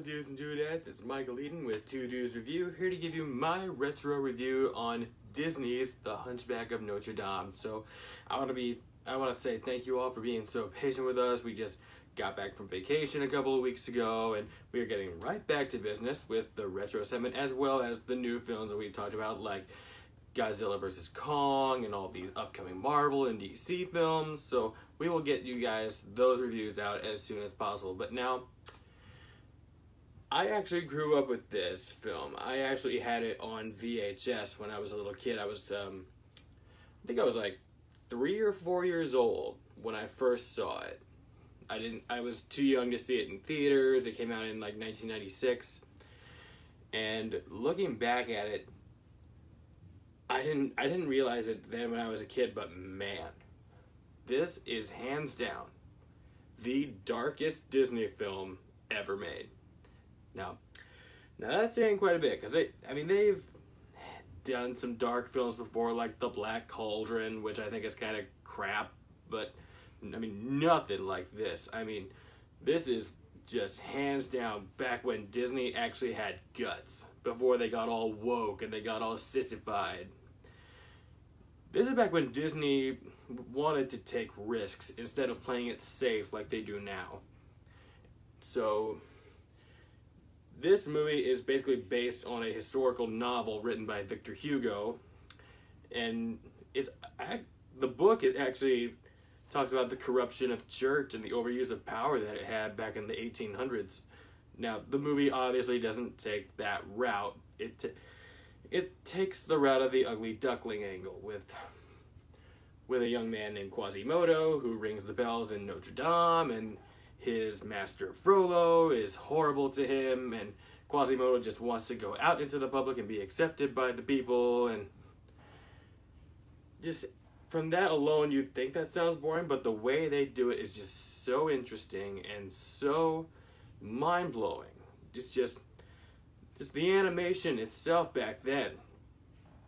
dudes and dudettes, it's Michael Eden with Two Dudes Review, here to give you my retro review on Disney's The Hunchback of Notre Dame. So I want to say thank you all for being so patient with us. We just got back from vacation a couple of weeks ago, and we are getting right back to business with the retro segment, as well as the new films that we talked about, like Godzilla vs. Kong and all these upcoming Marvel and DC films. So we will get you guys those reviews out as soon as possible. But now, I actually grew up with this film. I actually had it on VHS when I was a little kid. I think I was like 3 or 4 years old when I first saw it. I was too young to see it in theaters. It came out in like 1996. And looking back at it, I didn't realize it then when I was a kid, but man, this is hands down the darkest Disney film ever made. Now that's saying quite a bit, because they've done some dark films before, like The Black Cauldron, which I think is kind of crap, but nothing like this. This is just hands down back when Disney actually had guts, before they got all woke and they got all sissified. This is back when Disney wanted to take risks instead of playing it safe like they do now. So this movie is basically based on a historical novel written by Victor Hugo, and the book actually talks about the corruption of church and the overuse of power that it had back in the 1800s. Now, the movie obviously doesn't take that route. It takes the route of the ugly duckling angle with a young man named Quasimodo who rings the bells in Notre Dame, and his master Frollo is horrible to him, and Quasimodo just wants to go out into the public and be accepted by the people, and just from that alone you'd think that sounds boring, but the way they do it is just so interesting and so mind-blowing. Just the animation itself back then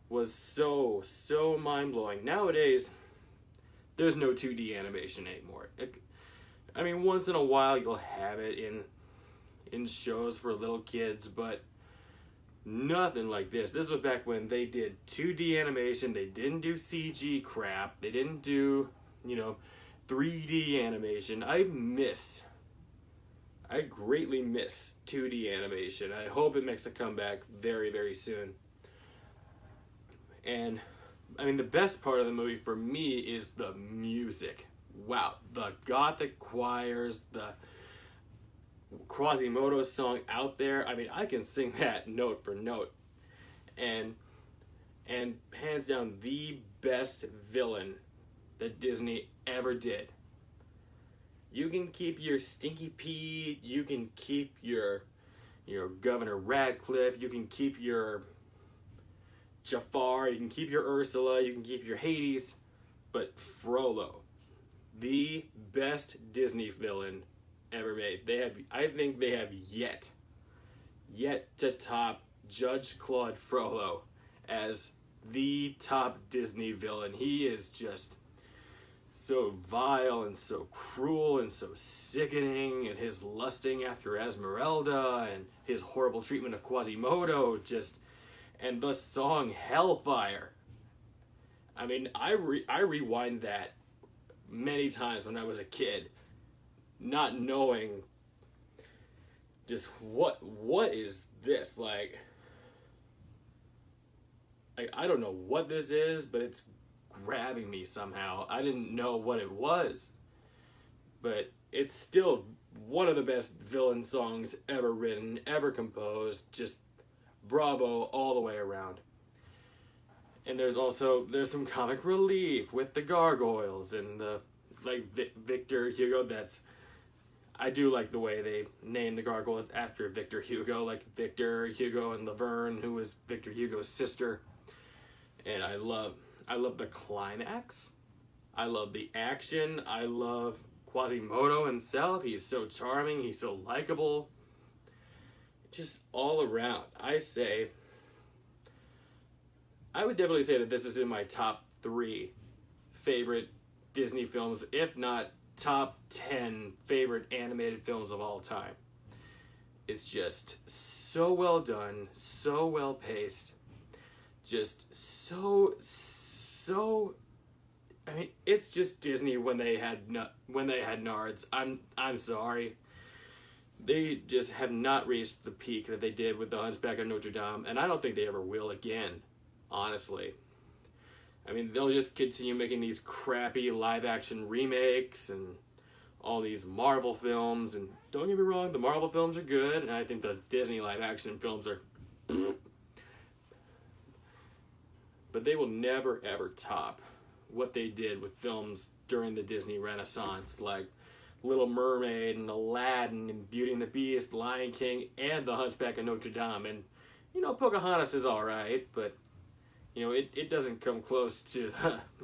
was so mind-blowing. Nowadays, there's no 2D animation anymore. Once in a while you'll have it in shows for little kids, but nothing like this. This was back when they did 2D animation. They didn't do CG crap. They didn't do, 3D animation. I greatly miss 2D animation. I hope it makes a comeback very, very soon. And, the best part of the movie for me is the music. Wow, the gothic choirs, the Quasimodo song Out There. I can sing that note for note. And hands down, the best villain that Disney ever did. You can keep your Stinky Pete, you can keep your Governor Radcliffe, you can keep your Jafar, you can keep your Ursula, you can keep your Hades, but Frollo, the best Disney villain ever made. I think they have yet to top Judge Claude Frollo as the top Disney villain. He is just so vile and so cruel and so sickening, and his lusting after Esmeralda and his horrible treatment of Quasimodo, and the song Hellfire. I rewind that many times when I was a kid, not knowing just what is this, I don't know what this is, but it's grabbing me somehow. I didn't know what it was, but it's still one of the best villain songs ever written, ever composed. Just bravo all the way around. And there's some comic relief with the gargoyles and the Victor Hugo. I do like the way they name the gargoyles after Victor Hugo, like Victor Hugo and Laverne, who was Victor Hugo's sister. And I love the climax. I love the action. I love Quasimodo himself. He's so charming. He's so likable. Just all around. I would definitely say that this is in my top 3 favorite Disney films, if not top 10 favorite animated films of all time. It's just so well done, so well paced, just so. I mean, it's just Disney when they had Nards. I'm sorry. They just have not reached the peak that they did with the Hunchback of Notre Dame, and I don't think they ever will again, honestly. I mean, they'll just continue making these crappy live-action remakes and all these Marvel films, and don't get me wrong, the Marvel films are good, and I think the Disney live-action films are... But they will never, ever top what they did with films during the Disney Renaissance, like Little Mermaid and Aladdin and Beauty and the Beast, Lion King, and The Hunchback of Notre Dame. And, you know, Pocahontas is alright, but, you know, it doesn't come close to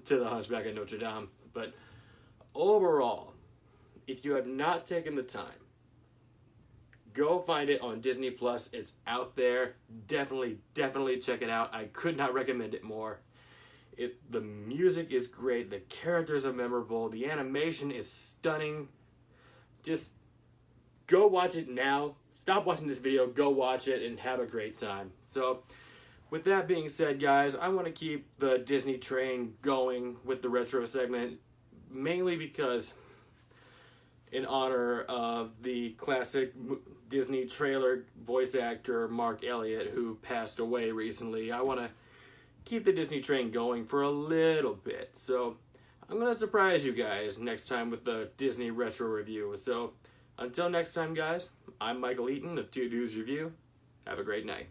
The Hunchback of Notre Dame. But overall, if you have not taken the time, go find it on Disney Plus. It's out there. Definitely check it out. I could not recommend it more. The music is great. The characters are memorable. The animation is stunning. Just go watch it now. Stop watching this video. Go watch it and have a great time. So, with that being said, guys, I want to keep the Disney train going with the retro segment, mainly because in honor of the classic Disney trailer voice actor Mark Elliott, who passed away recently. I want to keep the Disney train going for a little bit. So I'm going to surprise you guys next time with the Disney retro review. So until next time, guys, I'm Michael Eaton of Two Dudes Review. Have a great night.